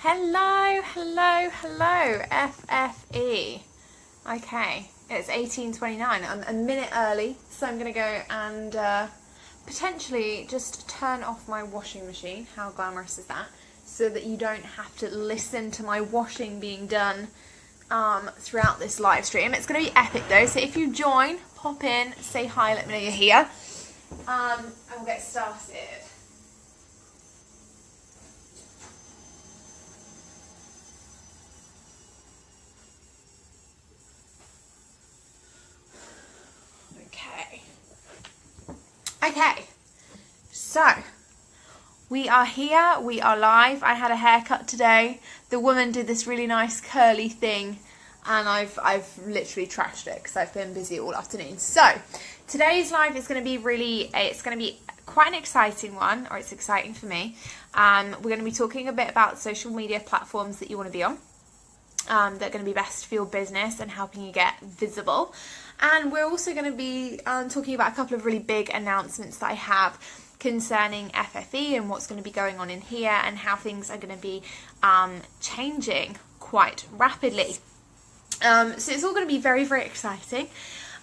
Hello, hello, hello, FFE. Okay, it's 18:29. I'm a minute early, so I'm going to go and potentially just turn off my washing machine. How glamorous is that? So that you don't have to listen to my washing being done throughout this live stream. It's going to be epic though, so if you join, pop in, say hi, let me know you're here, and we'll get started. Okay, so we are here, we are live. I had a haircut today. The woman did this really nice curly thing and I've literally trashed it because I've been busy all afternoon. So today's live is going to be quite an exciting one, or it's exciting for me. We're going to be talking a bit about social media platforms that you want to be on. That are going to be best for your business and helping you get visible. And we're also going to be talking about a couple of really big announcements that I have concerning FFE and what's going to be going on in here and how things are going to be changing quite rapidly. So it's all going to be very, very exciting.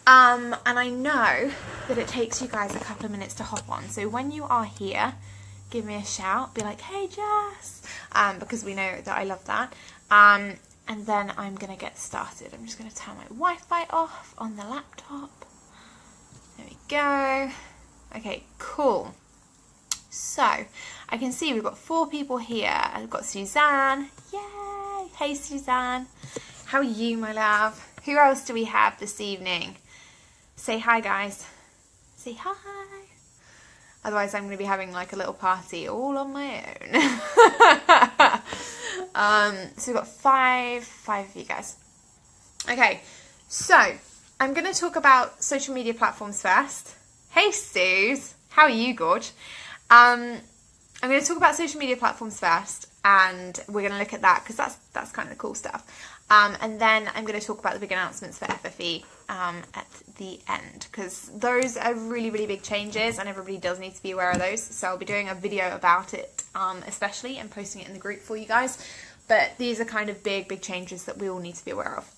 And I know that it takes you guys a couple of minutes to hop on. So when you are here, give me a shout. Be like, hey, Jess. Because we know that I love that. And then I'm going to get started. I'm just going to turn my Wi-Fi off on the laptop. There we go. Okay, cool. So, I can see we've got 4 people here. I've got Suzanne. Yay! Hey, Suzanne. How are you, my love? Who else do we have this evening? Say hi, guys. Say hi. Otherwise, I'm going to be having like a little party all on my own. So we've got five of you guys. Okay, so I'm going to talk about social media platforms first. Hey, Suze. How are you, Gorge? I'm going to talk about social media platforms first, and we're going to look at that because that's kind of the cool stuff. And then I'm going to talk about the big announcements for FFE at the end, because those are really, really big changes and everybody does need to be aware of those. So I'll be doing a video about it especially, and posting it in the group for you guys. But these are kind of big changes that we all need to be aware of.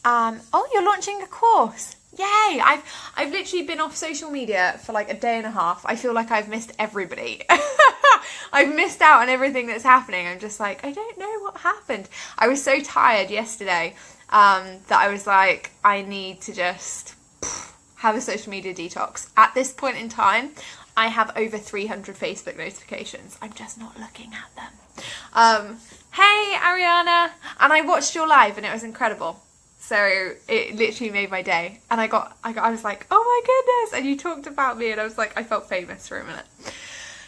Oh, you're launching a course. Yay! I've literally been off social media for like a day and a half. I feel like I've missed everybody. I've missed out on everything that's happening. I'm just like, I don't know what happened. I was so tired yesterday that I was like, I need to just have a social media detox. At this point in time, I have over 300 Facebook notifications. I'm just not looking at them. Hey, Ariana. And I watched your live and it was incredible. So it literally made my day. And I was like, oh my goodness. And you talked about me and I was like, I felt famous for a minute.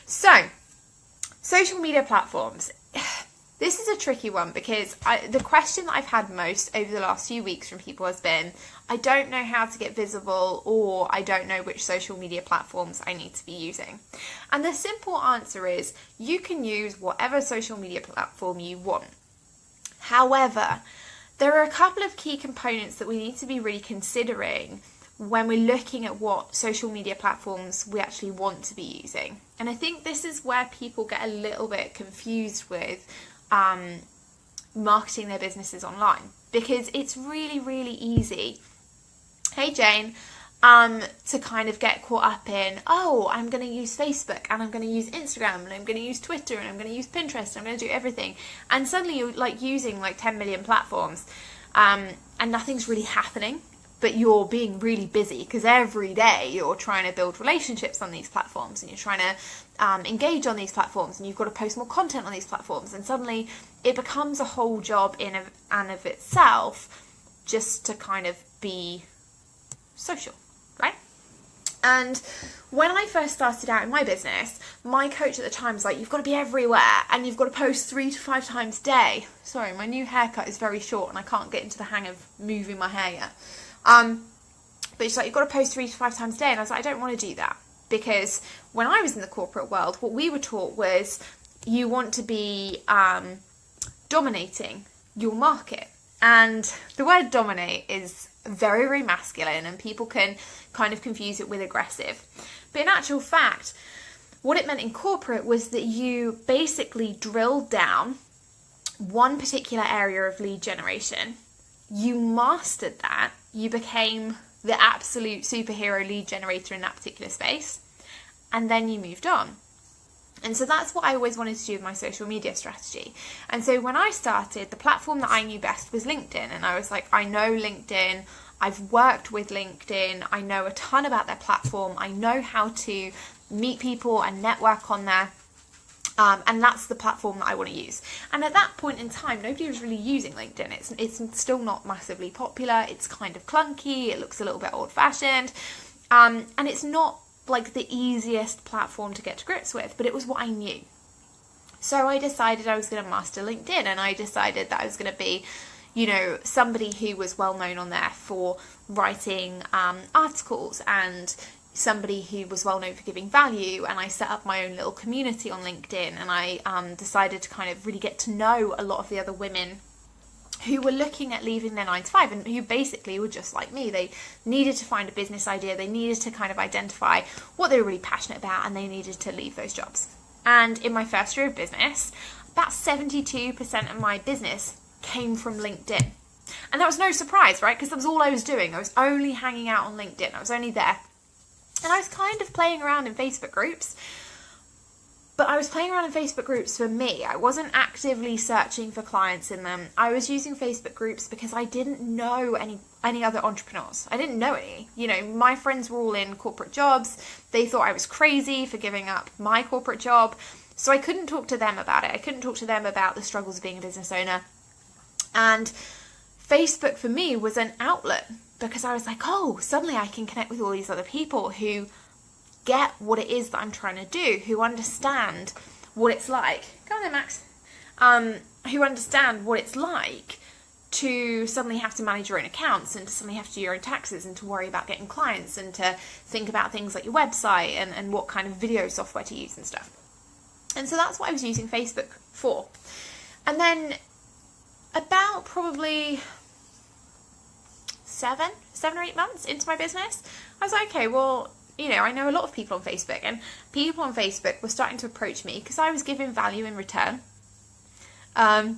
So, social media platforms. This is a tricky one because the question that I've had most over the last few weeks from people has been, I don't know how to get visible, or I don't know which social media platforms I need to be using. And the simple answer is you can use whatever social media platform you want. However, there are a couple of key components that we need to be really considering when we're looking at what social media platforms we actually want to be using. And I think this is where people get a little bit confused with marketing their businesses online, because it's really, really easy, hey Jane, to kind of get caught up in, oh, I'm going to use Facebook and I'm going to use Instagram and I'm going to use Twitter and I'm going to use Pinterest and I'm going to do everything, and suddenly you're like using like 10 million platforms and nothing's really happening, but you're being really busy because every day you're trying to build relationships on these platforms and you're trying to engage on these platforms, and you've got to post more content on these platforms, and suddenly it becomes a whole job in and of itself just to kind of be social, right? And when I first started out in my business, my coach at the time was like, you've got to be everywhere and you've got to post 3 to 5 times a day. Sorry, my new haircut is very short and I can't get into the hang of moving my hair yet. But she's like, you've got to post 3 to 5 times a day. And I was like, I don't want to do that, because when I was in the corporate world, what we were taught was you want to be dominating your market. And the word dominate is very, very masculine, and people can kind of confuse it with aggressive. But in actual fact, what it meant in corporate was that you basically drilled down one particular area of lead generation, you mastered that, you became the absolute superhero lead generator in that particular space, and then you moved on. And so that's what I always wanted to do with my social media strategy. And so when I started, the platform that I knew best was LinkedIn. And I was like, I know LinkedIn, I've worked with LinkedIn, I know a ton about their platform, I know how to meet people and network on there. And that's the platform that I want to use. And at that point in time, nobody was really using LinkedIn. It's still not massively popular. It's kind of clunky. It looks a little bit old-fashioned. And it's not like the easiest platform to get to grips with, but it was what I knew. So I decided I was going to master LinkedIn, and I decided that I was going to be, you know, somebody who was well known on there for writing articles, and somebody who was well known for giving value. And I set up my own little community on LinkedIn, and I decided to kind of really get to know a lot of the other women who were looking at leaving their 9-to-5, and who basically were just like me. They needed to find a business idea, they needed to kind of identify what they were really passionate about, and they needed to leave those jobs. And in my first year of business, about 72% of my business came from LinkedIn. And that was no surprise, right? Because that was all I was doing. I was only hanging out on LinkedIn. I was only there. And I was kind of playing around in Facebook groups, but I was playing around in Facebook groups for me. I wasn't actively searching for clients in them. I was using Facebook groups because I didn't know any other entrepreneurs. I didn't know any. You know, my friends were all in corporate jobs. They thought I was crazy for giving up my corporate job. So I couldn't talk to them about it. I couldn't talk to them about the struggles of being a business owner. And Facebook for me was an outlet, because I was like, oh, suddenly I can connect with all these other people who get what it is that I'm trying to do, who understand what it's like. Go on then, Max. Who understand what it's like to suddenly have to manage your own accounts, and to suddenly have to do your own taxes, and to worry about getting clients, and to think about things like your website and what kind of video software to use and stuff. And so that's what I was using Facebook for. And then about probably 7 or 8 months into my business, I was like, okay, well, you know, I know a lot of people on Facebook, and people on Facebook were starting to approach me because I was giving value in return. I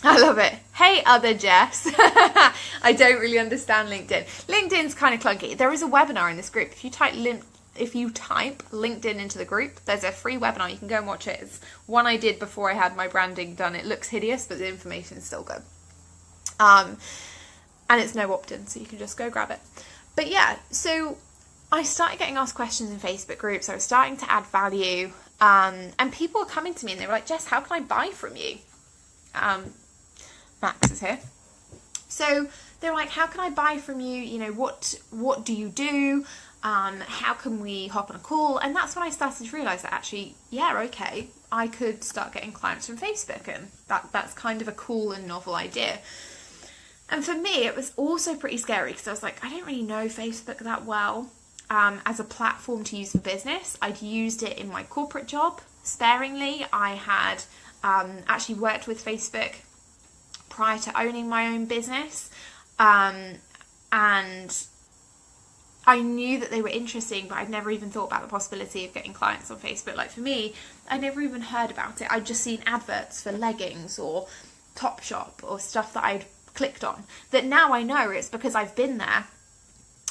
love it. Hey, other Jess. I don't really understand LinkedIn. LinkedIn's kind of clunky. There is a webinar in this group. If you type LinkedIn into the group, there's a free webinar. You can go and watch it. It's one I did before I had my branding done. It looks hideous, but the information is still good. And it's no opt-in, so you can just go grab it. But yeah, so I started getting asked questions in Facebook groups. I was starting to add value, and people were coming to me and they were like, Jess, how can I buy from you? Max is here. So they were like, how can I buy from you? You know, what do you do? How can we hop on a call? And that's when I started to realise that actually, yeah, okay, I could start getting clients from Facebook, and that's kind of a cool and novel idea. And for me, it was also pretty scary, because I was like, I don't really know Facebook that well as a platform to use for business. I'd used it in my corporate job sparingly. I had actually worked with Facebook prior to owning my own business, and I knew that they were interesting, but I'd never even thought about the possibility of getting clients on Facebook. Like for me, I never even heard about it. I'd just seen adverts for leggings or Topshop or stuff that I'd clicked on, that now I know it's because I've been there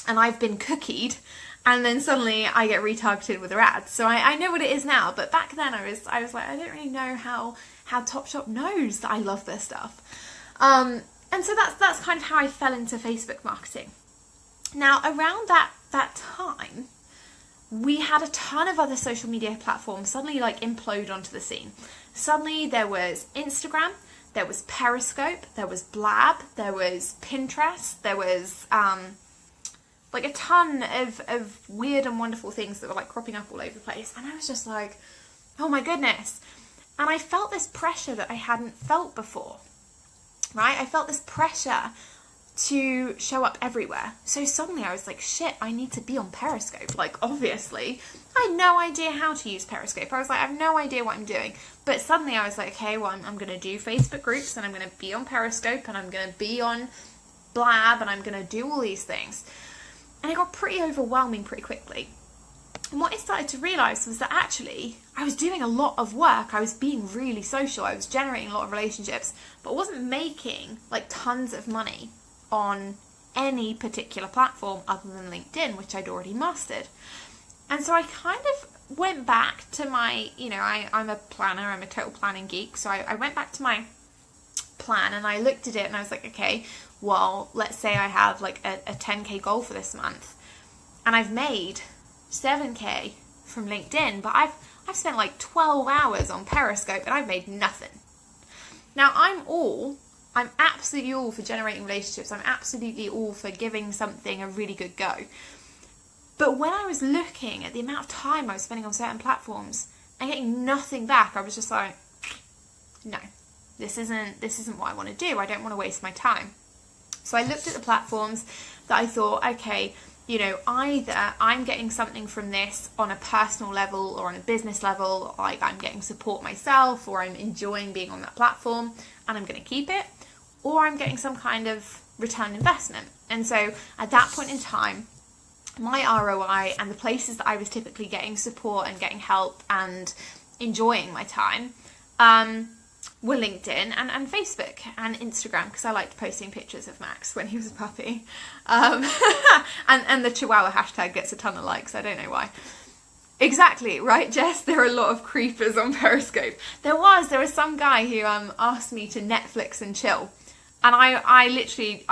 and I've been cookied, and then suddenly I get retargeted with their ads. So I know what it is now, but back then I was like, I don't really know how Topshop knows that I love their stuff. And so that's kind of how I fell into Facebook marketing. Now around that time, we had a ton of other social media platforms suddenly like implode onto the scene. Suddenly there was Instagram, there was Periscope, there was Blab, there was Pinterest, there was like a ton of weird and wonderful things that were like cropping up all over the place. And I was just like, oh my goodness. And I felt this pressure that I hadn't felt before, right? I felt this pressure to show up everywhere. So suddenly I was like, shit, I need to be on Periscope. Like, obviously, I had no idea how to use Periscope. I was like, I have no idea what I'm doing. But suddenly I was like, okay, well, I'm going to do Facebook groups, and I'm going to be on Periscope, and I'm going to be on Blab, and I'm going to do all these things. And it got pretty overwhelming pretty quickly. And what I started to realise was that actually I was doing a lot of work. I was being really social. I was generating a lot of relationships, but I wasn't making like tons of money on any particular platform other than LinkedIn, which I'd already mastered. And so I kind of went back to my, I'm a planner, I'm a total planning geek. So I went back to my plan and I looked at it and I was like, okay, well, let's say I have like a 10K goal for this month and I've made 7K from LinkedIn, but I've spent like 12 hours on Periscope and I've made nothing. Now I'm absolutely all for generating relationships. I'm absolutely all for giving something a really good go. But when I was looking at the amount of time I was spending on certain platforms and getting nothing back, I was just like, no, this isn't what I want to do. I don't want to waste my time. So I looked at the platforms that I thought, okay, either I'm getting something from this on a personal level or on a business level, like I'm getting support myself or I'm enjoying being on that platform and I'm going to keep it, or I'm getting some kind of return investment. And so at that point in time, my ROI and the places that I was typically getting support and getting help and enjoying my time were LinkedIn and Facebook and Instagram, because I liked posting pictures of Max when he was a puppy. And the Chihuahua hashtag gets a ton of likes. I don't know why. Exactly, right, Jess? There are a lot of creepers on Periscope. There was some guy who asked me to Netflix and chill. And I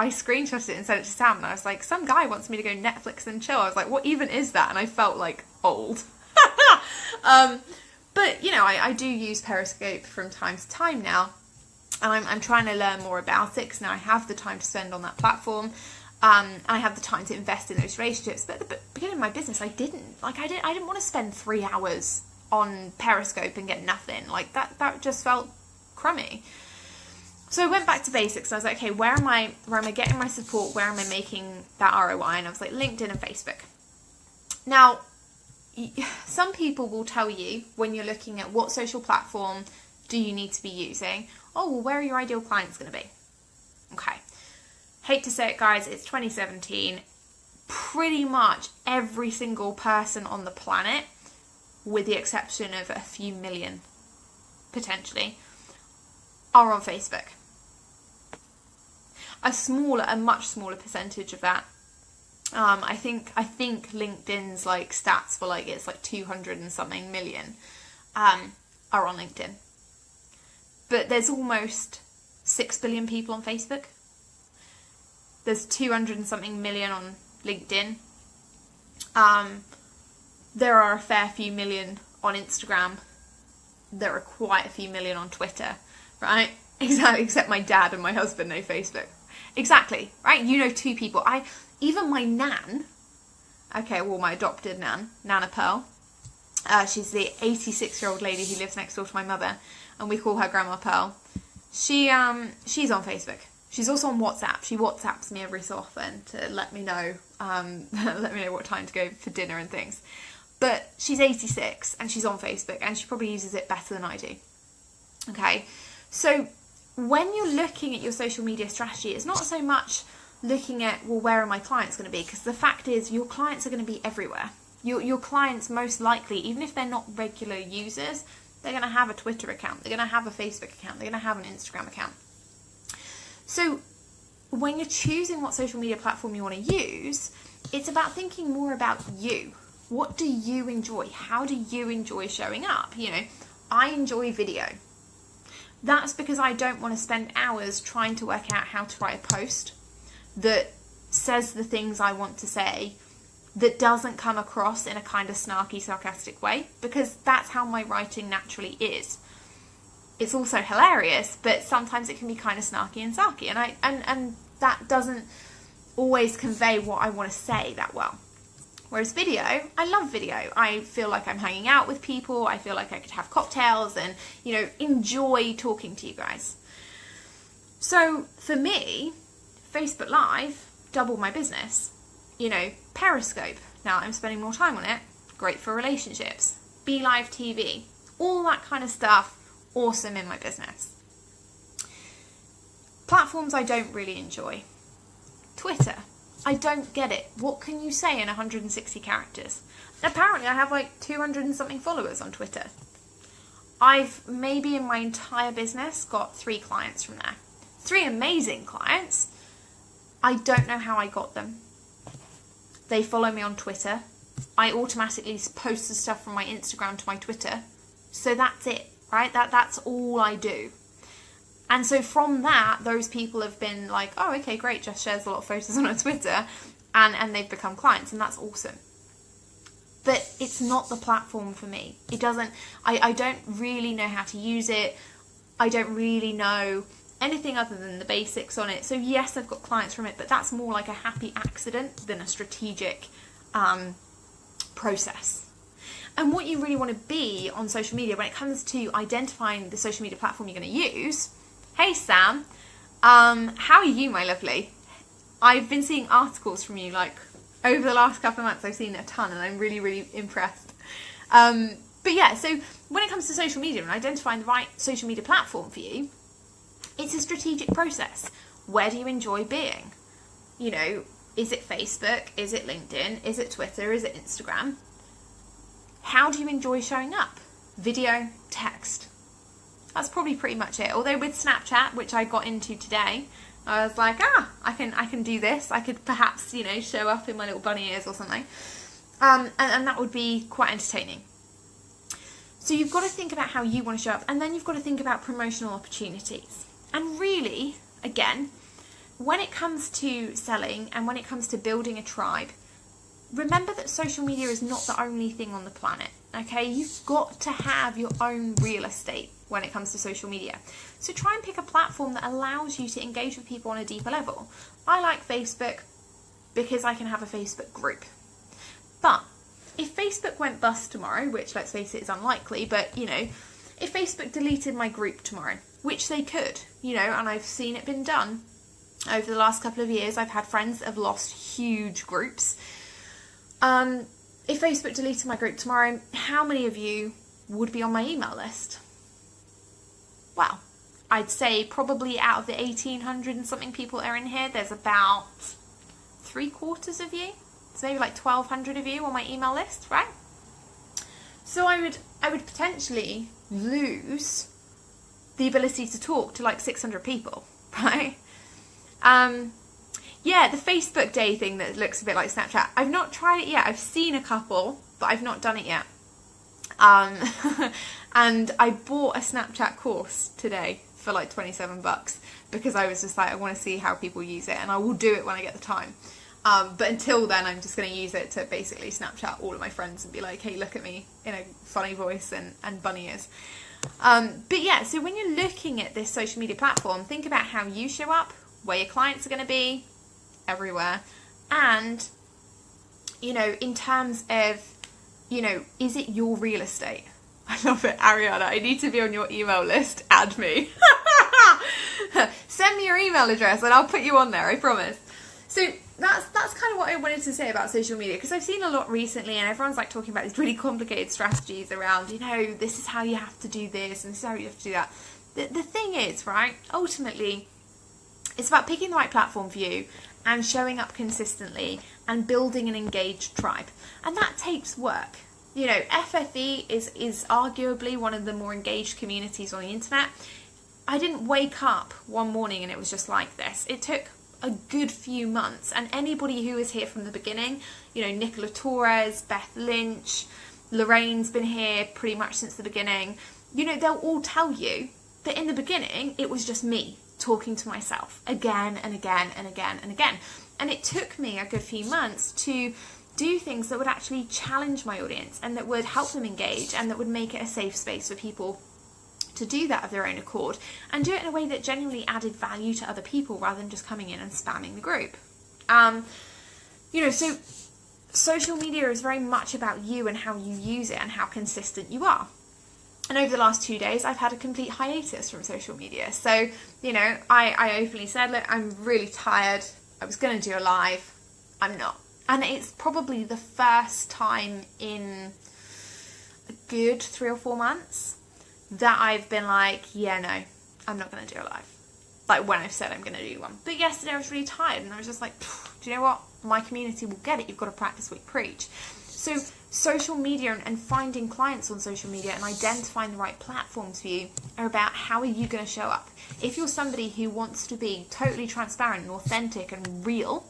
screenshotted it and sent it to Sam, and I was like, some guy wants me to go Netflix and chill. I was like, what even is that? And I felt like old. But, I do use Periscope from time to time now, and I'm trying to learn more about it, because now I have the time to spend on that platform, and I have the time to invest in those relationships. But at the beginning of my business, I didn't want to spend 3 hours on Periscope and get nothing. Like, that just felt crummy. So I went back to basics. I was like, okay, where am I getting my support? Where am I making that ROI? And I was like, LinkedIn and Facebook. Now, some people will tell you when you're looking at what social platform do you need to be using, oh, well, where are your ideal clients going to be? Okay. Hate to say it, guys, it's 2017. Pretty much every single person on the planet, with the exception of a few million, potentially, are on Facebook. A much smaller percentage of that. I think LinkedIn's like stats for like, it's like 200 and something million are on LinkedIn. But there's almost 6 billion people on Facebook. There's 200 and something million on LinkedIn. There are a fair few million on Instagram. There are quite a few million on Twitter, right? Exactly, except my dad and my husband know Facebook. Exactly, right? 2 people. Even my nan, my adopted nan, Nana Pearl, she's the 86-year-old lady who lives next door to my mother, and we call her Grandma Pearl. She's on Facebook. She's also on WhatsApp. She WhatsApps me every so often to let me know what time to go for dinner and things. But she's 86 and she's on Facebook, and she probably uses it better than I do. Okay, so when you're looking at your social media strategy, it's not so much looking at, well, where are my clients going to be? Because the fact is, your clients are going to be everywhere. Your clients, most likely, even if they're not regular users, they're going to have a Twitter account, they're going to have a Facebook account, they're going to have an Instagram account. So when you're choosing what social media platform you want to use, it's about thinking more about you. What do you enjoy? How do you enjoy showing up? I enjoy video. That's because I don't want to spend hours trying to work out how to write a post that says the things I want to say, that doesn't come across in a kind of snarky, sarcastic way, because that's how my writing naturally is. It's also hilarious, but sometimes it can be kind of snarky and sarky, and that doesn't always convey what I want to say that well. Whereas video, I love video. I feel like I'm hanging out with people. I feel like I could have cocktails and, enjoy talking to you guys. So for me, Facebook Live doubled my business. Periscope, now I'm spending more time on it. Great for relationships. Be Live TV, all that kind of stuff, awesome in my business. Platforms I don't really enjoy. Twitter. I don't get it. What can you say in 160 characters? Apparently I have like 200 and something followers on Twitter. I've maybe in my entire business got 3 clients from there. 3 amazing clients. I don't know how I got them. They follow me on Twitter. I automatically post the stuff from my Instagram to my Twitter. So that's it, right? That's all I do. And so from that, those people have been like, oh, okay, great, Jess shares a lot of photos on her Twitter, and they've become clients, and that's awesome. But it's not the platform for me. It doesn't, I don't really know how to use it. I don't really know anything other than the basics on it. So yes, I've got clients from it, but that's more like a happy accident than a strategic process. And what you really want to be on social media when it comes to identifying the social media platform you're going to use. Hey Sam, how are you, my lovely? I've been seeing articles from you like over the last couple of months. I've seen a ton and I'm really, really impressed. But yeah, so when it comes to social media and identifying the right social media platform for you, it's a strategic process. Where do you enjoy being? You know, is it Facebook? Is it LinkedIn? Is it Twitter? Is it Instagram? How do you enjoy showing up? Video, text. That's probably pretty much it. Although with Snapchat, which I got into today, I was like, I can do this. I could perhaps, you know, show up in my little bunny ears or something. And that would be quite entertaining. So you've got to think about how you want to show up, and then you've got to think about promotional opportunities. And really, again, when it comes to selling and when it comes to building a tribe, remember that social media is not the only thing on the planet, okay? You've got to have your own real estate when it comes to social media. So try and pick a platform that allows you to engage with people on a deeper level. I like Facebook because I can have a Facebook group. But if Facebook went bust tomorrow, which let's face it is unlikely, but you know, if Facebook deleted my group tomorrow, which they could, you know, and I've seen it been done over the last couple of years. I've had friends that have lost huge groups. If Facebook deleted my group tomorrow, how many of you would be on my email list? Well, I'd say probably out of the 1,800 and something people that are in here, there's about 3/4 of you. So maybe like 1,200 of you on my email list, right? So I would potentially lose the ability to talk to like 600 people, right? Yeah, the Facebook Day thing that looks a bit like Snapchat. I've not tried it yet. I've seen a couple, but I've not done it yet. And I bought a Snapchat course today for like $27 because I was just like, I want to see how people use it, and I will do it when I get the time. But until then, I'm just going to use it to basically Snapchat all of my friends and be like, hey, look at me in a funny voice and bunny ears. But yeah, so when you're looking at this social media platform, think about how you show up, where your clients are going to be, everywhere. And, you know, in terms of, you know, is it your real estate? I love it, Ariana. I need to be on your email list. Add me. Send me your email address and I'll put you on there, I promise. So that's kind of what I wanted to say about social media, because I've seen a lot recently and everyone's like talking about these really complicated strategies around, you know, this is how you have to do this and this is how you have to do that. The thing is, right, ultimately, it's about picking the right platform for you and showing up consistently and building an engaged tribe. And that takes work. You know, FFE is arguably one of the more engaged communities on the internet. I didn't wake up one morning and it was just like this. It took a good few months, and anybody who was here from the beginning, you know, Nicola Torres, Beth Lynch, Lorraine's been here pretty much since the beginning, you know, they'll all tell you that in the beginning it was just me talking to myself again and again and again and again. And it took me a good few months to do things that would actually challenge my audience and that would help them engage and that would make it a safe space for people to do that of their own accord and do it in a way that genuinely added value to other people rather than just coming in and spamming the group. You know, so social media is very much about you and how you use it and how consistent you are. And over the last 2 days, I've had a complete hiatus from social media. So, you know, I openly said, look, I'm really tired. I was going to do a live. I'm not. And it's probably the first time in a good 3 or 4 months that I've been like, yeah, no, I'm not going to do a live. like when I've said I'm going to do one. But yesterday I was really tired and I was just like, do you know what? My community will get it. You've got to practice what you preach. So social media and finding clients on social media and identifying the right platforms for you are about how are you going to show up. If you're somebody who wants to be totally transparent and authentic and real,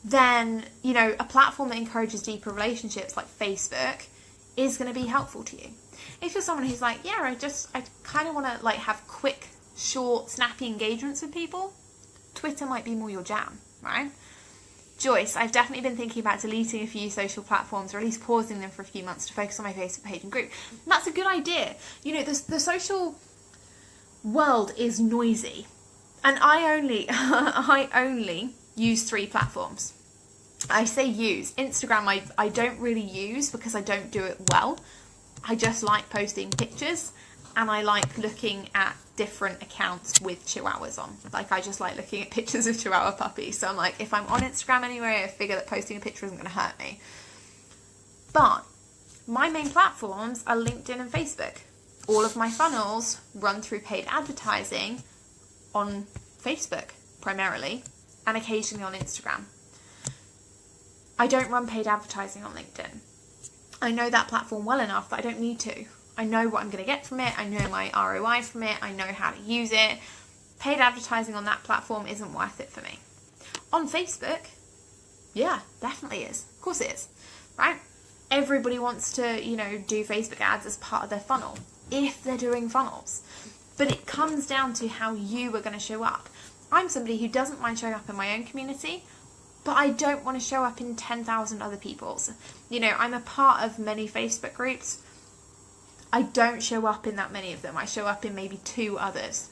then, you know, a platform that encourages deeper relationships like Facebook is going to be helpful to you. If you're someone who's like, yeah, I kind of want to like have quick, short, snappy engagements with people, Twitter might be more your jam, right? Joyce, I've definitely been thinking about deleting a few social platforms or at least pausing them for a few months to focus on my Facebook page and group. And that's a good idea. You know, the social world is noisy. And I only use 3 platforms. I say use. Instagram I don't really use because I don't do it well. I just like posting pictures and I like looking at different accounts with chihuahuas on. Like, I just like looking at pictures of chihuahua puppies. So I'm like, if I'm on Instagram anyway, I figure that posting a picture isn't going to hurt me. But my main platforms are LinkedIn and Facebook. All of my funnels run through paid advertising on Facebook primarily and occasionally on Instagram. I don't run paid advertising on LinkedIn. I know that platform well enough that I don't need to. I know what I'm going to get from it. I know my ROI from it. I know how to use it. Paid advertising on that platform isn't worth it for me. On Facebook, yeah, definitely is. Of course it is, right? Everybody wants to, you know, do Facebook ads as part of their funnel, if they're doing funnels. But it comes down to how you are going to show up. I'm somebody who doesn't mind showing up in my own community, but I don't want to show up in 10,000 other people's. You know, I'm a part of many Facebook groups. I don't show up in that many of them. I show up in maybe 2 others.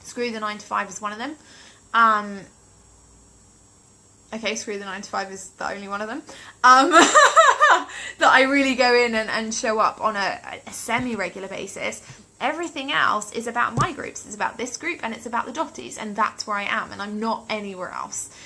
Screw the 9 to 5 is one of them. Okay, Screw the 9 to 5 is the only one of them. That I really go in and show up on a semi-regular basis. Everything else is about my groups. It's about this group and it's about the Dotties, and that's where I am, and I'm not anywhere else.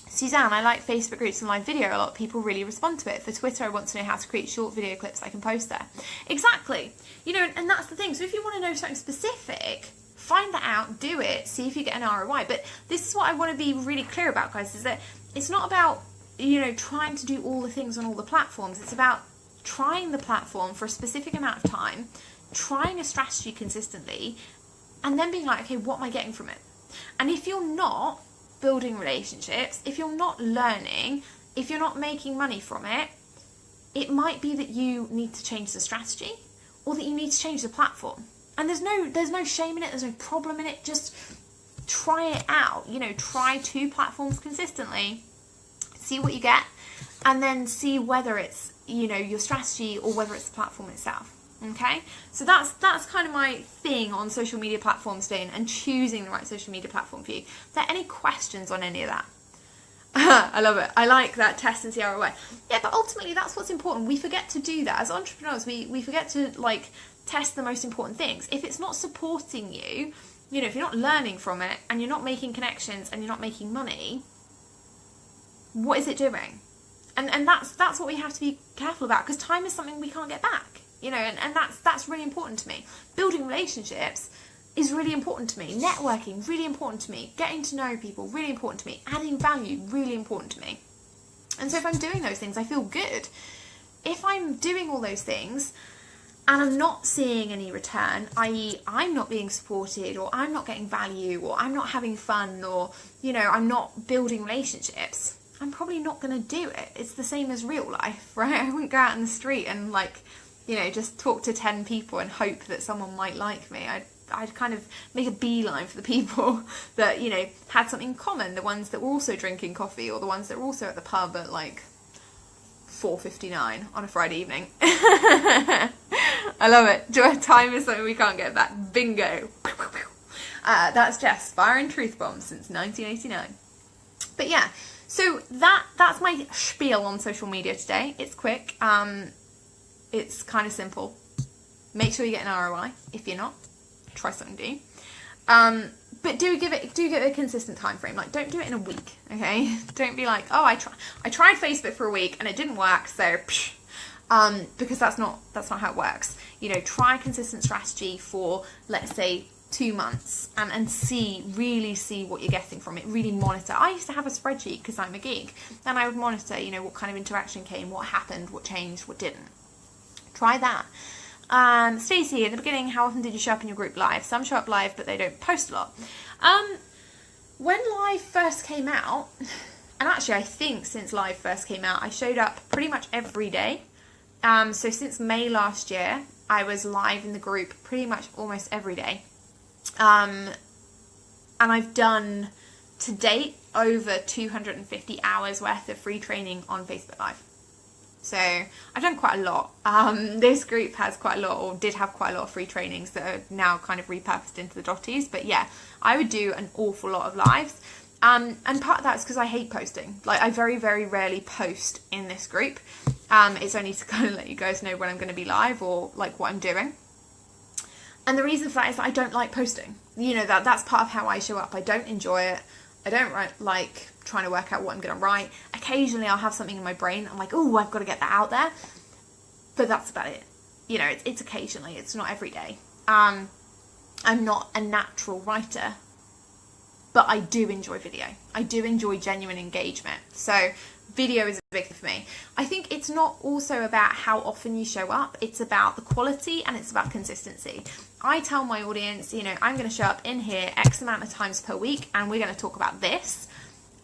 Suzanne, I like Facebook groups and live video. A lot of people really respond to it. For Twitter, I want to know how to create short video clips I can post there. Exactly. You know, and that's the thing. So if you want to know something specific, find that out, do it, see if you get an ROI. But this is what I want to be really clear about, guys, is that it's not about, you know, trying to do all the things on all the platforms. It's about trying the platform for a specific amount of time, trying a strategy consistently, and then being like, okay, what am I getting from it? And if you're not building relationships, if you're not learning, if you're not making money from it, it might be that you need to change the strategy or that you need to change the platform. And there's no shame in it, there's no problem in it. Just try it out. You know, try 2 platforms consistently, see what you get, and then see whether it's, you know, your strategy or whether it's the platform itself. Okay, so that's kind of my thing on social media platforms today, and choosing the right social media platform for you. Are there any questions on any of that? I love it. I like that, test and see ROI. Yeah, but ultimately that's what's important. We forget to do that as entrepreneurs. We forget to like test the most important things. If it's not supporting you, you know, if you're not learning from it and you're not making connections and you're not making money, what is it doing? And that's what we have to be careful about, because time is something we can't get back. You know, and that's really important to me. Building relationships is really important to me. Networking, really important to me. Getting to know people, really important to me. Adding value, really important to me. And so if I'm doing those things, I feel good. If I'm doing all those things and I'm not seeing any return, i.e. I'm not being supported, or I'm not getting value, or I'm not having fun, or, you know, I'm not building relationships, I'm probably not going to do it. It's the same as real life, right? I wouldn't go out in the street and, like, you know, just talk to 10 people and hope that someone might like me. I'd kind of make a beeline for the people that, you know, had something in common, the ones that were also drinking coffee, or the ones that were also at the pub at like 4:59 on a Friday evening. I love it. Time is something we can't get back. Bingo. That's Jess, fire and truth bomb since 1989. But yeah, so that's my spiel on social media today. It's quick. It's kind of simple. Make sure you get an ROI. If you're not, try something new. But do give it a consistent time frame. Like, don't do it in a week, okay? Don't be like, oh, I tried Facebook for a week and it didn't work, so psh. Because that's not how it works. You know, try a consistent strategy for, let's say, 2 months and really see what you're getting from it, really monitor. I used to have a spreadsheet because I'm a geek, and I would monitor, you know, what kind of interaction came, what happened, what changed, what didn't. Try that. Stacey, at the beginning, how often did you show up in your group live? Some show up live, but they don't post a lot. When live first came out, and actually I think since live first came out, I showed up pretty much every day. So since May last year, I was live in the group pretty much almost every day. And I've done to date over 250 hours worth of free training on Facebook Live. So I've done quite a lot. This group has quite a lot, or did have quite a lot of free trainings that are now kind of repurposed into the Dotties. But yeah, I would do an awful lot of lives. And part of that is because I hate posting. Like, I very, very rarely post in this group. It's only to kind of let you guys know when I'm going to be live or like what I'm doing. And the reason for that is that I don't like posting. You know, that's part of how I show up. I don't enjoy it. I don't like trying to work out what I'm going to write. Occasionally I'll have something in my brain. I'm like, oh, I've got to get that out there. But that's about it. You know, it's occasionally. It's not every day. I'm not a natural writer. But I do enjoy video. I do enjoy genuine engagement. So video is a big thing for me. I think it's not also about how often you show up. It's about the quality and it's about consistency. I tell my audience, you know, I'm going to show up in here X amount of times per week and we're going to talk about this.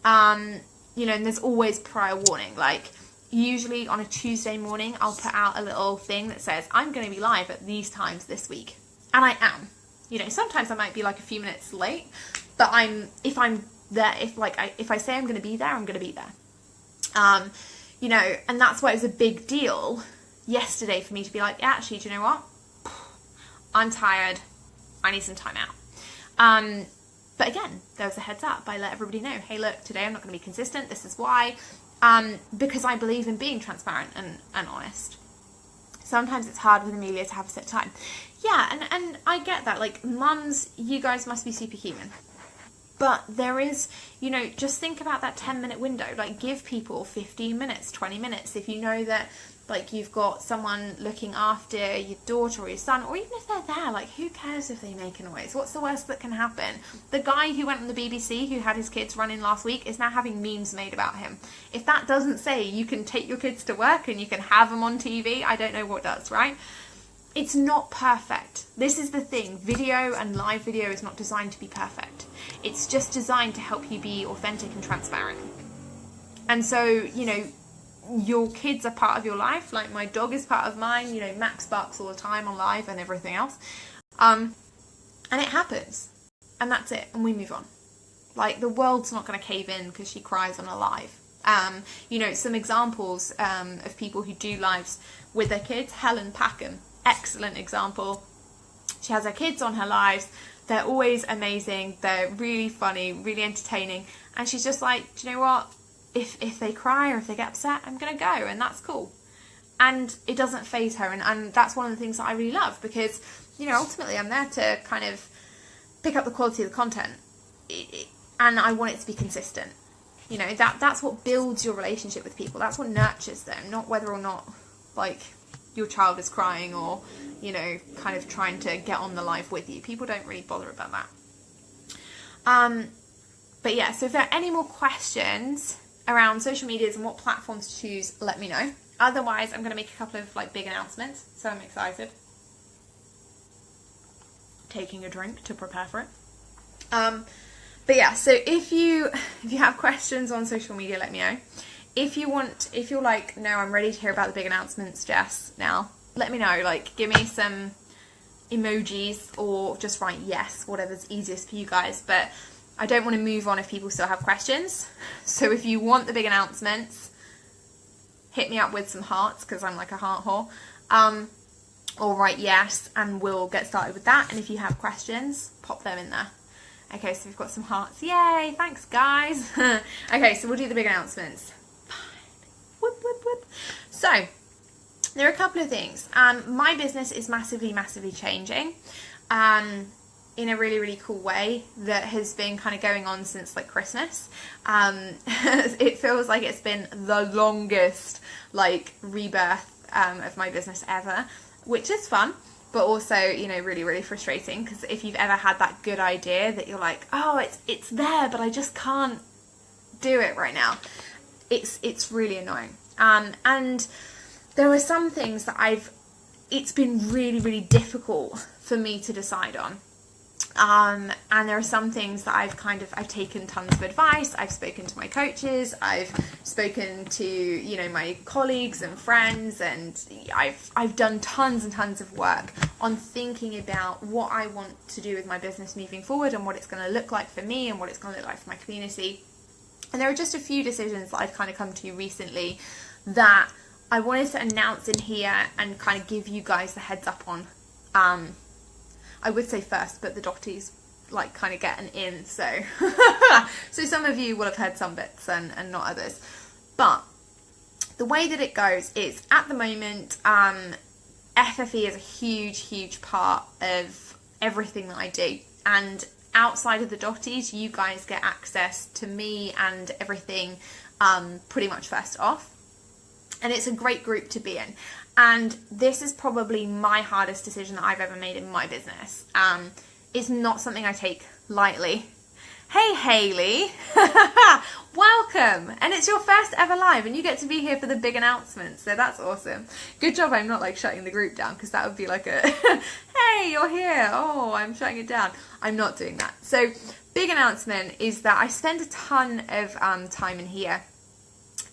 You know, and there's always prior warning. Like, usually on a Tuesday morning, I'll put out a little thing that says, I'm going to be live at these times this week. And I am. You know, sometimes I might be like a few minutes late, but if I'm there, if I say I'm going to be there, I'm going to be there. You know, and that's why it was a big deal yesterday for me to be like, yeah, actually, do you know what? I'm tired. I need some time out. But again, there was a heads up. I let everybody know, hey, look, today I'm not going to be consistent. This is why. Because I believe in being transparent and honest. Sometimes it's hard with Amelia to have a set time. Yeah, and I get that. Like, mums, you guys must be superhuman. But there is, you know, just think about that 10-minute window. Like, give people 15 minutes, 20 minutes. If you know that, like, you've got someone looking after your daughter or your son, or even if they're there, like, who cares if they make a noise? What's the worst that can happen? The guy who went on the BBC, who had his kids run in last week, is now having memes made about him. If that doesn't say you can take your kids to work and you can have them on TV, I don't know what does, right? It's not perfect. This is the thing. Video and live video is not designed to be perfect. It's just designed to help you be authentic and transparent. And so, you know, your kids are part of your life. Like, my dog is part of mine. You know, Max barks all the time on live and everything else. And it happens. And that's it. And we move on. Like, the world's not going to cave in because she cries on a live. You know, some examples of people who do lives with their kids. Helen Packham. Excellent example. She has her kids on her lives. They're always amazing. They're really funny, really entertaining. And she's just like, do you know what? If they cry or if they get upset, I'm going to go. And that's cool. And it doesn't faze her. And that's one of the things that I really love. Because, you know, ultimately I'm there to kind of pick up the quality of the content. And I want it to be consistent. You know, that's what builds your relationship with people. That's what nurtures them. Not whether or not, like, your child is crying or, you know, kind of trying to get on the live with you. People don't really bother about that. But yeah, so if there are any more questions around social medias and what platforms to choose, let me know. Otherwise, I'm going to make a couple of like big announcements, so I'm excited. Taking a drink to prepare for it. But yeah, so if you have questions on social media, let me know. If you're like, no, I'm ready to hear about the big announcements, Jess, now, let me know. Like, give me some emojis or just write yes, whatever's easiest for you guys. But I don't want to move on if people still have questions. So if you want the big announcements, hit me up with some hearts, because I'm like a heart whore. Or write yes, and we'll get started with that. And if you have questions, pop them in there. Okay, so we've got some hearts. Yay, thanks, guys. Okay, so we'll do the big announcements. Whoop, whoop, whoop. So, there are a couple of things. My business is massively, massively changing in a really, really cool way that has been kind of going on since like Christmas. It feels like it's been the longest like rebirth of my business ever, which is fun. but also, you know, really, really frustrating, because if you've ever had that good idea that you're like, oh, it's there, but I just can't do it right now, it's really annoying. And there are some things that it's been really, really difficult for me to decide on. And there are some things that I've taken tons of advice, I've spoken to my coaches, I've spoken to, you know, my colleagues and friends, and I've done tons and tons of work on thinking about what I want to do with my business moving forward, and what it's going to look like for me, and what it's going to look like for my community. And there are just a few decisions that I've kind of come to recently that I wanted to announce in here and kind of give you guys the heads up on. I would say first, but the Dotties like kind of get an in, so so some of you will have heard some bits and not others. But the way that it goes is, at the moment, FFE is a huge part of everything that I do, and outside of the Dotties, you guys get access to me and everything pretty much first off. And it's a great group to be in. And this is probably my hardest decision that I've ever made in my business. It's not something I take lightly. Hey Hayley, welcome! And it's your first ever live, and you get to be here for the big announcement, so that's awesome. Good job I'm not like shutting the group down, because that would be like a, hey, you're here, oh, I'm shutting it down. I'm not doing that. So, big announcement is that I spend a ton of time in here.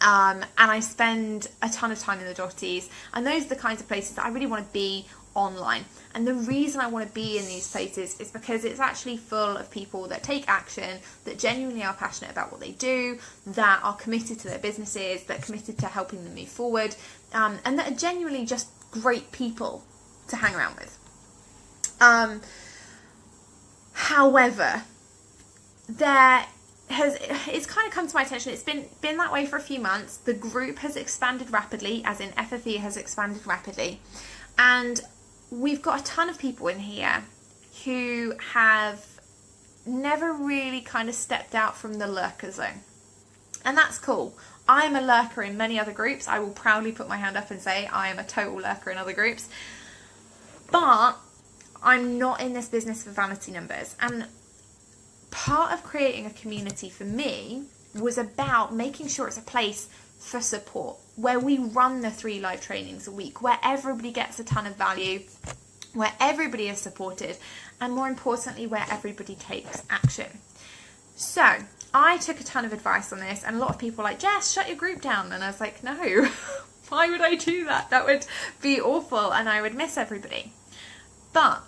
And I spend a ton of time in the Dotties, and those are the kinds of places that I really want to be online. And the reason I want to be in these places is because it's actually full of people that take action, that genuinely are passionate about what they do, that are committed to their businesses, that are committed to helping them move forward, and that are genuinely just great people to hang around with. However, it's kind of come to my attention, it's been that way for a few months. The group has expanded rapidly, as in FFE has expanded rapidly, and we've got a ton of people in here who have never really kind of stepped out from the lurker zone, and that's cool. I am a lurker in many other groups. I will proudly put my hand up and say I am a total lurker in other groups, but I'm not in this business for vanity numbers. And part of creating a community for me was about making sure it's a place for support, where we run the 3 live trainings a week, where everybody gets a ton of value, where everybody is supported, and more importantly, where everybody takes action. So I took a ton of advice on this, and a lot of people were like, Jess, shut your group down. And I was like, no, why would I do that? That would be awful, and I would miss everybody. But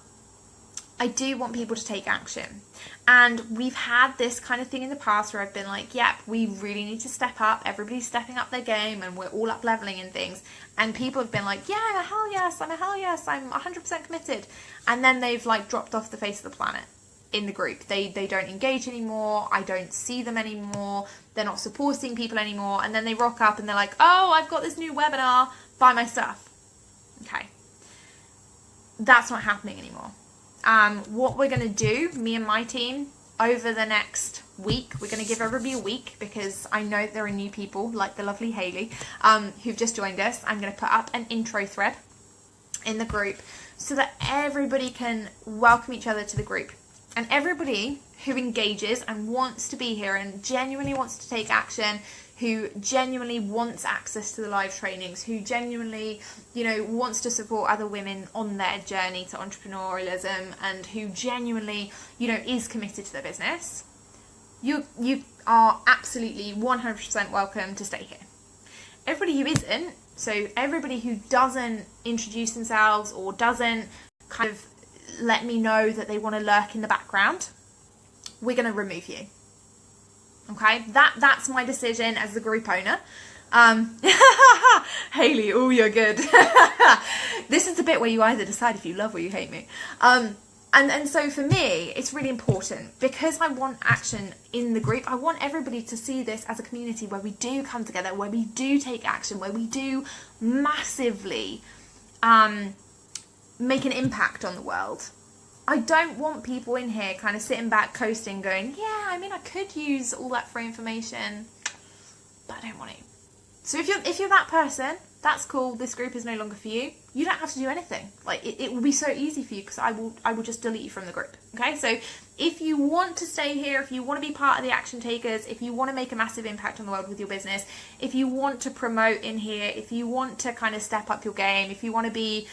I do want people to take action. And we've had this kind of thing in the past where I've been like, yep, we really need to step up. Everybody's stepping up their game, and we're all up leveling in things. And people have been like, yeah, I'm a hell yes, I'm 100% committed. And then they've like dropped off the face of the planet in the group. They don't engage anymore. I don't see them anymore. They're not supporting people anymore. And then they rock up and they're like, oh, I've got this new webinar, buy my stuff. Okay. That's not happening anymore. What we're going to do, me and my team, over the next week, we're going to give everybody a week, because I know there are new people, like the lovely Hayley, who've just joined us. I'm going to put up an intro thread in the group so that everybody can welcome each other to the group. And everybody who engages and wants to be here and genuinely wants to take action, who genuinely wants access to the live trainings, who genuinely, you know, wants to support other women on their journey to entrepreneurialism, and who genuinely, you know, is committed to their business, you are absolutely 100% welcome to stay here. Everybody who isn't, so everybody who doesn't introduce themselves or doesn't kind of let me know that they want to lurk in the background, we're going to remove you. Okay, that's my decision as the group owner. Hayley, oh, you're good. This is the bit where you either decide if you love or you hate me. And so for me, it's really important, because I want action in the group. I want everybody to see this as a community where we do come together, where we do take action, where we do massively make an impact on the world. I don't want people in here kind of sitting back, coasting, going, yeah, I mean, I could use all that free information, but I don't want to. So if you're that person, that's cool, this group is no longer for you, you don't have to do anything. Like, it will be so easy for you, because I will just delete you from the group. Okay, so if you want to stay here, if you want to be part of the Action Takers, if you want to make a massive impact on the world with your business, if you want to promote in here, if you want to kind of step up your game, if you want to be,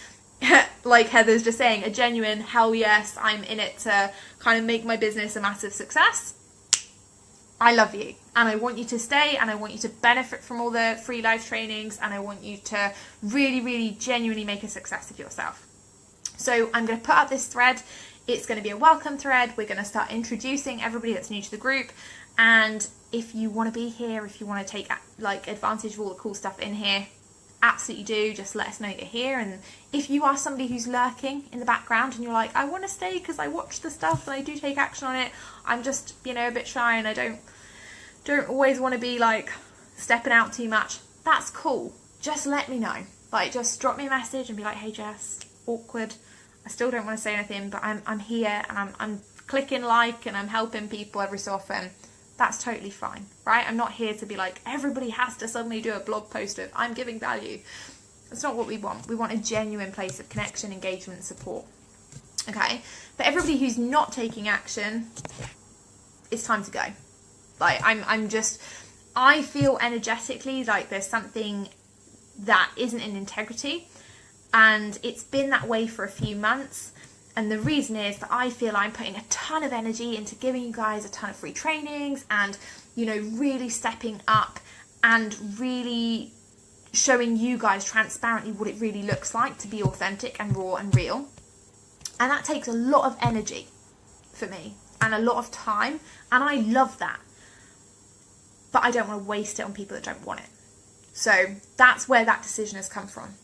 like Heather's just saying, a genuine hell yes, I'm in it to kind of make my business a massive success, I love you, and I want you to stay, and I want you to benefit from all the free live trainings, and I want you to really, really genuinely make a success of yourself. So I'm going to put up this thread. It's going to be a welcome thread. We're going to start introducing everybody that's new to the group, and if you want to be here, if you want to take like advantage of all the cool stuff in here, absolutely do. Just let us know you're here. And if you are somebody who's lurking in the background and you're like, I want to stay because I watch the stuff and I do take action on it, I'm just, you know, a bit shy and I don't always want to be like stepping out too much, that's cool. Just let me know. Like, just drop me a message and be like, hey Jess, awkward, I still don't want to say anything, but I'm here and I'm clicking like and I'm helping people every so often. That's totally fine, right? I'm not here to be like, everybody has to suddenly do a blog post of I'm giving value. That's not what we want. We want a genuine place of connection, engagement, and support. Okay? But everybody who's not taking action, it's time to go. Like, I feel energetically like there's something that isn't in integrity, and it's been that way for a few months. And the reason is that I feel I'm putting a ton of energy into giving you guys a ton of free trainings and, you know, really stepping up and really showing you guys transparently what it really looks like to be authentic and raw and real. And that takes a lot of energy for me and a lot of time. And I love that. But I don't want to waste it on people that don't want it. So that's where that decision has come from.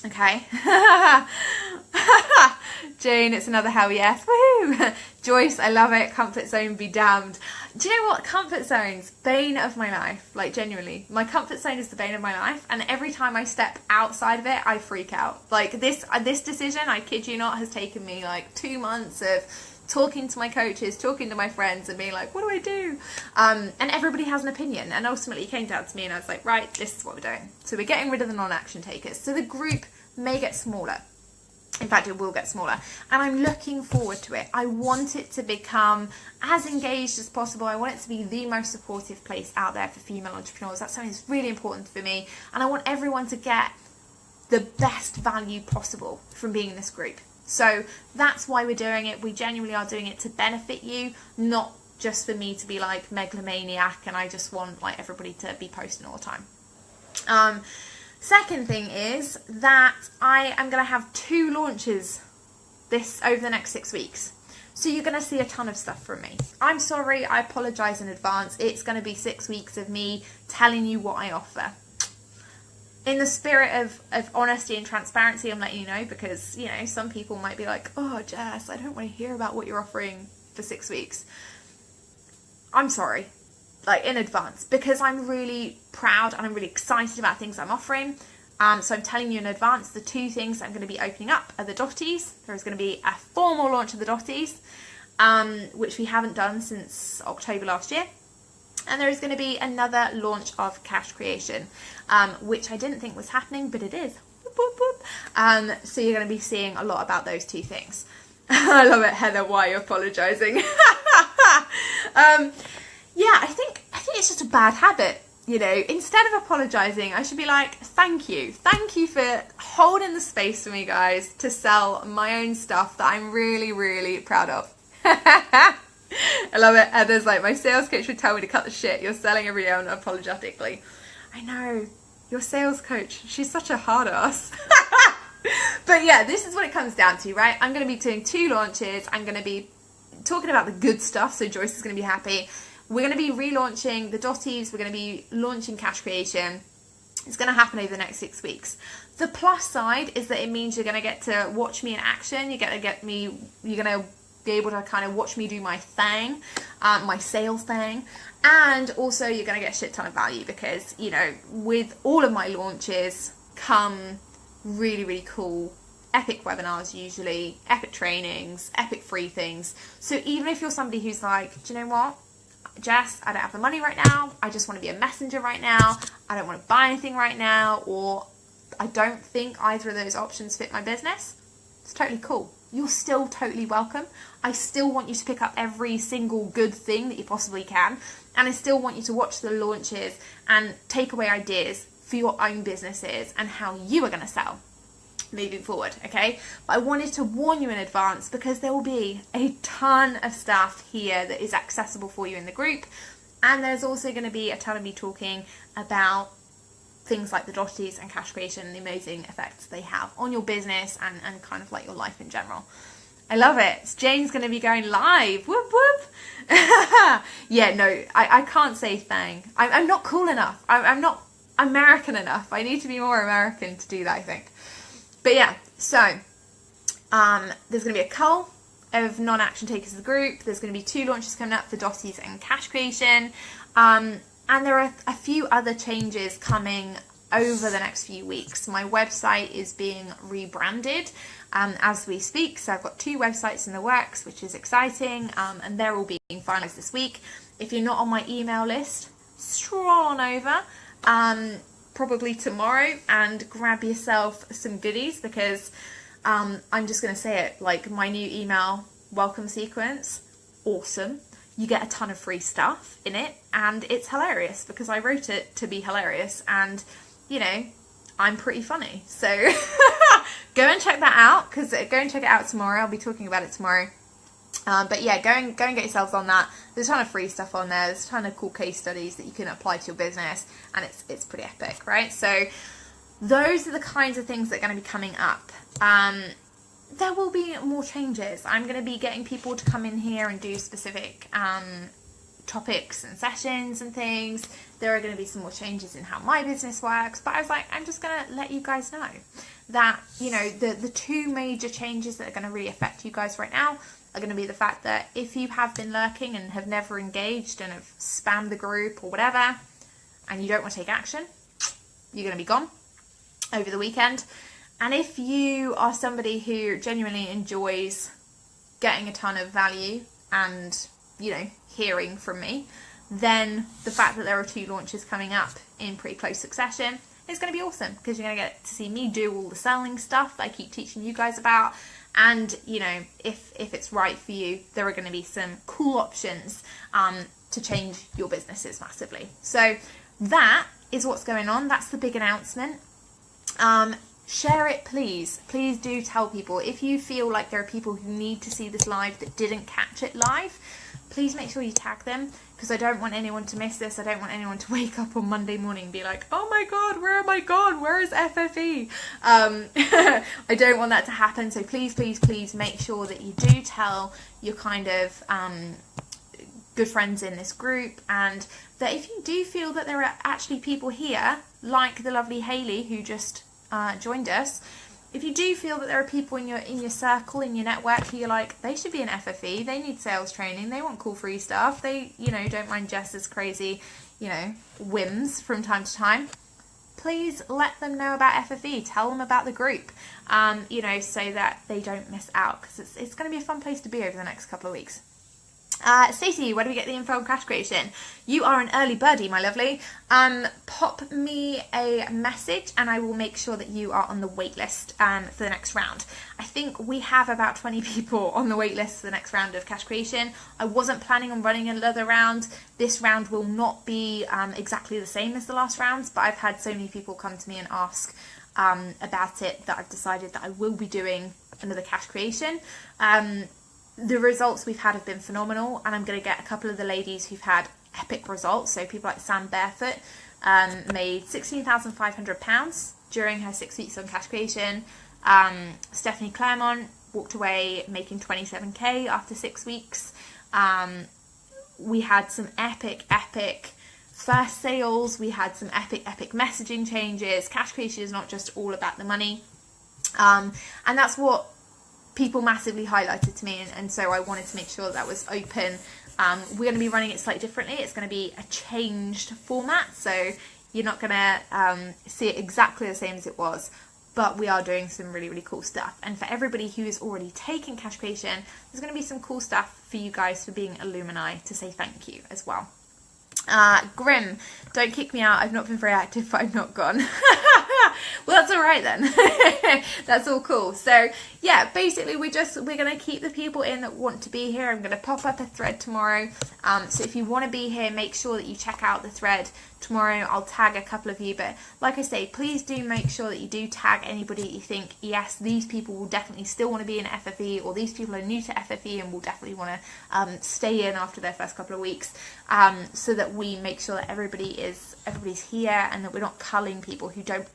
Okay. Jane, it's another hell yes. Woohoo! Joyce, I love it. Comfort zone be damned. Do you know what? Comfort zone's bane of my life. Like, genuinely. My comfort zone is the bane of my life. And every time I step outside of it, I freak out. Like, this decision, I kid you not, has taken me like 2 months of talking to my coaches, talking to my friends and being like, what do I do? And everybody has an opinion. And ultimately it came down to me and I was like, right, this is what we're doing. So we're getting rid of the non-action takers. So the group may get smaller. In fact, it will get smaller. And I'm looking forward to it. I want it to become as engaged as possible. I want it to be the most supportive place out there for female entrepreneurs. That's something that's really important for me. And I want everyone to get the best value possible from being in this group. So that's why we're doing it. We genuinely are doing it to benefit you, not just for me to be like megalomaniac and I just want like everybody to be posting all the time. Second thing is that I am going to have 2 launches over the next 6 weeks. So you're going to see a ton of stuff from me. I'm sorry, I apologise in advance. It's going to be 6 weeks of me telling you what I offer. In the spirit of honesty and transparency, I'm letting you know because, you know, some people might be like, oh, Jess, I don't want to hear about what you're offering for 6 weeks. I'm sorry. Like, in advance, because I'm really proud and I'm really excited about things I'm offering. So I'm telling you in advance, the 2 things I'm going to be opening up are the Dotties. There's going to be a formal launch of the Dotties, which we haven't done since October last year. And there is going to be another launch of Cash Creation, which I didn't think was happening, but it is. Boop, boop, boop. So you're going to be seeing a lot about those 2 things. I love it, Heather. Why are you apologising? Yeah, I think it's just a bad habit, you know. Instead of apologising, I should be like, thank you for holding the space for me, guys, to sell my own stuff that I'm really, really proud of. I love it. Heather's like, my sales coach would tell me to cut the shit. You're selling every day unapologetically. I know, your sales coach, she's such a hard ass. But yeah, this is what it comes down to, right? I'm going to be doing 2 launches. I'm going to be talking about the good stuff, so Joyce is going to be happy. We're going to be relaunching the Dotties. We're going to be launching Cash Creation. It's going to happen over the next 6 weeks. The plus side is that it means you're going to get to watch me in action. You're going to be able to kind of watch me do my thing, my sales thing. And also you're going to get a shit ton of value because, you know, with all of my launches come really, really cool epic webinars, usually epic trainings, epic free things. So even if you're somebody who's like, do you know what, Jess, I don't have the money right now, I just want to be a messenger right now, I don't want to buy anything right now, or I don't think either of those options fit my business, it's totally cool. You're still totally welcome. I still want you to pick up every single good thing that you possibly can. And I still want you to watch the launches and take away ideas for your own businesses and how you are going to sell moving forward, okay? But I wanted to warn you in advance because there will be a ton of stuff here that is accessible for you in the group. And there's also going to be a ton of me talking about things like the Dotties and cash creation and the amazing effects they have on your business and kind of like your life in general. I love it. Jane's going to be going live. Whoop, whoop. Yeah, no, I can't say thang. I'm not cool enough. I'm not American enough. I need to be more American to do that, I think. But yeah, so there's going to be a cull of non-action takers of the group. There's going to be 2 launches coming up for Dotties and cash creation. And there are a few other changes coming over the next few weeks. My website is being rebranded as we speak. So I've got 2 websites in the works, which is exciting. And they're all being finalized this week. If you're not on my email list, stroll on over probably tomorrow and grab yourself some goodies, because I'm just going to say it, like, my new email welcome sequence, awesome. You get a ton of free stuff in it, and it's hilarious because I wrote it to be hilarious, and, you know, I'm pretty funny. So go and check that out, because go and check it out tomorrow. I'll be talking about it tomorrow. But yeah, go and get yourselves on that. There's a ton of free stuff on there. There's a ton of cool case studies that you can apply to your business, and it's pretty epic, right? So those are the kinds of things that are going to be coming up. There will be more changes. I'm going to be getting people to come in here and do specific topics and sessions and things. There are going to be some more changes in how my business works, but I was like, I'm just going to let you guys know that, you know, the 2 major changes that are going to really affect you guys right now are going to be the fact that if you have been lurking and have never engaged and have spammed the group or whatever, and you don't want to take action, you're going to be gone over the weekend. And if you are somebody who genuinely enjoys getting a ton of value and, you know, hearing from me, then the fact that there are 2 launches coming up in pretty close succession is going to be awesome, because you're going to get to see me do all the selling stuff that I keep teaching you guys about. And, you know, if it's right for you, there are going to be some cool options to change your businesses massively. So that is what's going on. That's the big announcement. Share it, please. Please do tell people. If you feel like there are people who need to see this live that didn't catch it live, please make sure you tag them, because I don't want anyone to miss this. I don't want anyone to wake up on Monday morning and be like, oh my god, where am I gone? Where is FFE? I don't want that to happen. So please, please, please make sure that you do tell your kind of good friends in this group, and that if you do feel that there are actually people here, like the lovely Hayley who just joined us, if you do feel that there are people in your circle, in your network, who you're like, they should be an FFE, they need sales training, they want cool free stuff, they, you know, don't mind Jess's crazy, you know, whims from time to time, please let them know about FFE. Tell them about the group, you know, so that they don't miss out, because it's going to be a fun place to be over the next couple of weeks. Stacey, where do we get the info on cash creation? You are an early birdie, my lovely. Pop me a message and I will make sure that you are on the wait list for the next round. I think we have about 20 people on the wait list for the next round of cash creation. I wasn't planning on running another round. This round will not be exactly the same as the last rounds, but I've had so many people come to me and ask about it that I've decided that I will be doing another cash creation. The results we've had have been phenomenal, and I'm going to get a couple of the ladies who've had epic results. So people like Sam Barefoot made £16,500 during her 6 weeks on cash creation. Stephanie Claremont walked away making 27k after 6 weeks. We had some epic first sales. We had some epic messaging changes. Cash creation is not just all about the money, and that's what people massively highlighted to me, and so I wanted to make sure that was open. We're going to be running it slightly differently. It's going to be a changed format, so you're not going to see it exactly the same as it was, but we are doing some really cool stuff. And for everybody who is already taking cash creation, there's going to be some cool stuff for you guys for being alumni to say thank you as well. Grim, don't kick me out. I've not been very active, but I'm not gone. Well, that's all right then. That's all cool. So yeah, basically we're going to keep the people in that want to be here. I'm going to pop up a thread tomorrow. So if you want to be here, make sure that you check out the thread tomorrow. I'll tag a couple of you, but like I say, please do make sure that you do tag anybody that you think, yes, these people will definitely still want to be in FFE, or these people are new to FFE and will definitely want to stay in after their first couple of weeks, so that we make sure that everybody's here, and that we're not culling people who don't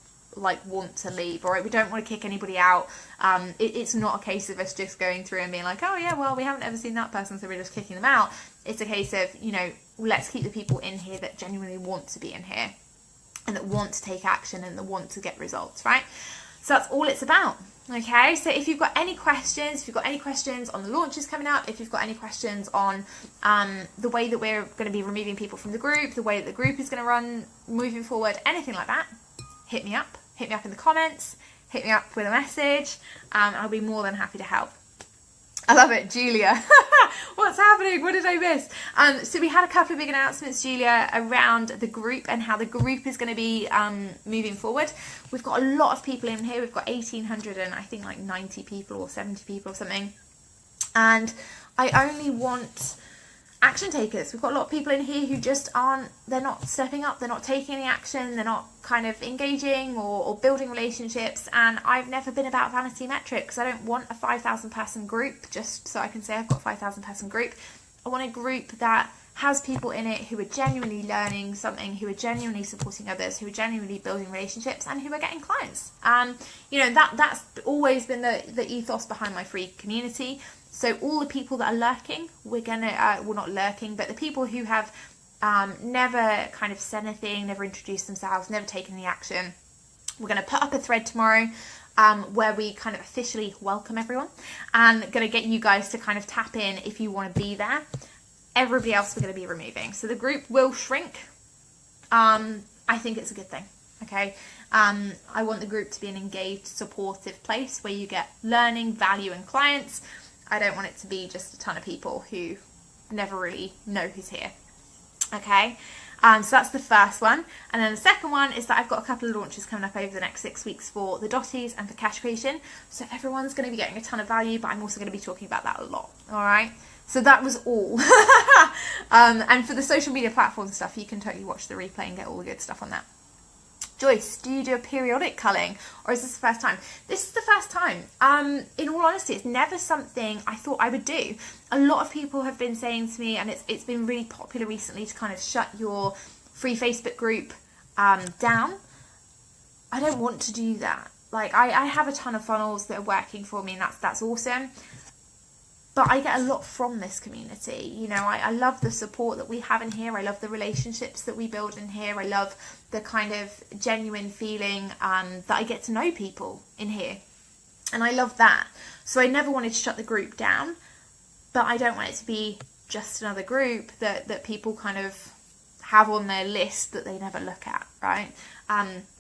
want to leave. All right, we don't want to kick anybody out. It's not a case of us just going through and being like, oh yeah, well, we haven't ever seen that person, so we're just kicking them out. It's a case of, let's keep the people in here that genuinely want to be in here, and that want to take action, and that want to get results, right? So that's all it's about. Okay, so if you've got any questions, on the launches coming up, if you've got any questions on the way that we're going to be removing people from the group, the way that the group is going to run moving forward, anything like that, hit me up in the comments, hit me up with a message, and I'll be more than happy to help. I love it, Julia. What's happening? What did I miss? So we had a couple of big announcements, Julia, around the group and how the group is going to be moving forward. We've got a lot of people in here. We've got 1,800 and I think like 90 people or 70 people or something. And I only want action takers. We've got a lot of people in here who just they're not stepping up, they're not taking any action, they're not kind of engaging or building relationships. And I've never been about vanity metrics. I don't want a 5,000 person group just so I can say I've got a 5,000 person group. I want a group that has people in it who are genuinely learning something, who are genuinely supporting others, who are genuinely building relationships, and who are getting clients. That's always been the ethos behind my free community. So all the people that are lurking, we're going to, not lurking, but the people who have never kind of said anything, never introduced themselves, never taken any action, we're going to put up a thread tomorrow where we kind of officially welcome everyone, and going to get you guys to kind of tap in if you want to be there. Everybody else we're going to be removing. So the group will shrink. I think it's a good thing. Okay. I want the group to be an engaged, supportive place where you get learning, value, and clients. I don't want it to be just a ton of people who never really know who's here. Okay, so that's the first one. And then the second one is that I've got a couple of launches coming up over the next 6 weeks for the Dotties and for Cash Creation. So everyone's going to be getting a ton of value, but I'm also going to be talking about that a lot. All right, so that was all. And for the social media platform stuff, you can totally watch the replay and get all the good stuff on that. Joyce, do you do a periodic culling, or is this the first time? This is the first time. In all honesty, it's never something I thought I would do. A lot of people have been saying to me, and it's been really popular recently, to kind of shut your free Facebook group down. I don't want to do that. Like, I have a ton of funnels that are working for me, and that's awesome. But I get a lot from this community. I love the support that we have in here. I love the relationships that we build in here. I love the kind of genuine feeling that I get to know people in here. And I love that. So I never wanted to shut the group down, but I don't want it to be just another group that people kind of have on their list that they never look at, right?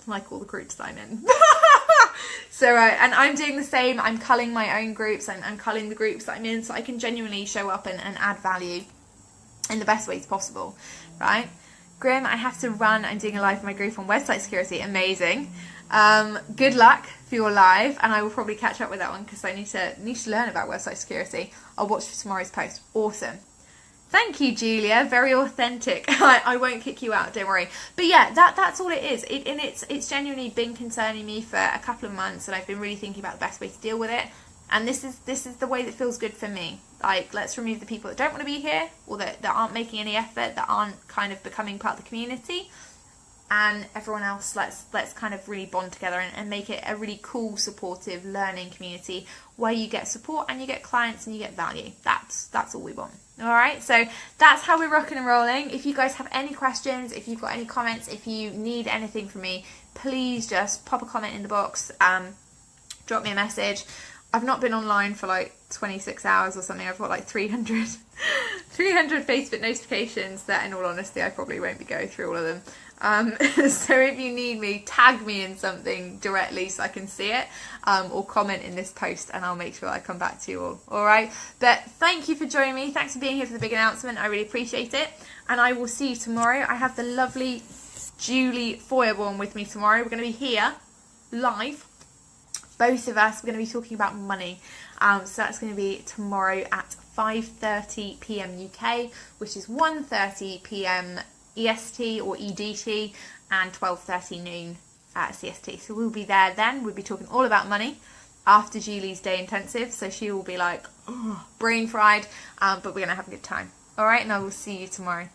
Like all the groups that I'm in. So, and I'm doing the same. I'm culling my own groups. I'm culling the groups that I'm in, so I can genuinely show up and add value in the best ways possible, right? Grim, I have to run. I'm doing a live in my group on website security. Amazing. Good luck for your live, and I will probably catch up with that one because I need to learn about website security. I'll watch for tomorrow's post. Awesome. Thank you, Julia. Very authentic. I won't kick you out, don't worry. But yeah, that's all it is. It's genuinely been concerning me for a couple of months, and I've been really thinking about the best way to deal with it. And this is the way that feels good for me. Like, let's remove the people that don't want to be here, or that aren't making any effort, that aren't kind of becoming part of the community. And everyone else, let's kind of really bond together and make it a really cool, supportive, learning community where you get support and you get clients and you get value. That's all we want. All right, so that's how we're rocking and rolling. If you guys have any questions, if you've got any comments, if you need anything from me, please just pop a comment in the box, drop me a message. I've not been online for like 26 hours or something. I've got like 300 Facebook notifications that, in all honesty, I probably won't be going through all of them. So if you need me, tag me in something directly so I can see it, or comment in this post and I'll make sure I come back to you all. Alright, but thank you for joining me. Thanks for being here for the big announcement. I really appreciate it, and I will see you tomorrow. I have the lovely Julie Feuerborn with me tomorrow. We're going to be here live. Both of us, we're going to be talking about money. So that's going to be tomorrow at 5:30 p.m. UK, which is 1:30 p.m. EST or EDT, and 12:30 noon CST. So we'll be there then. We'll be talking all about money after Julie's day intensive. So she will be like brain fried, but we're going to have a good time. All right, and I will see you tomorrow.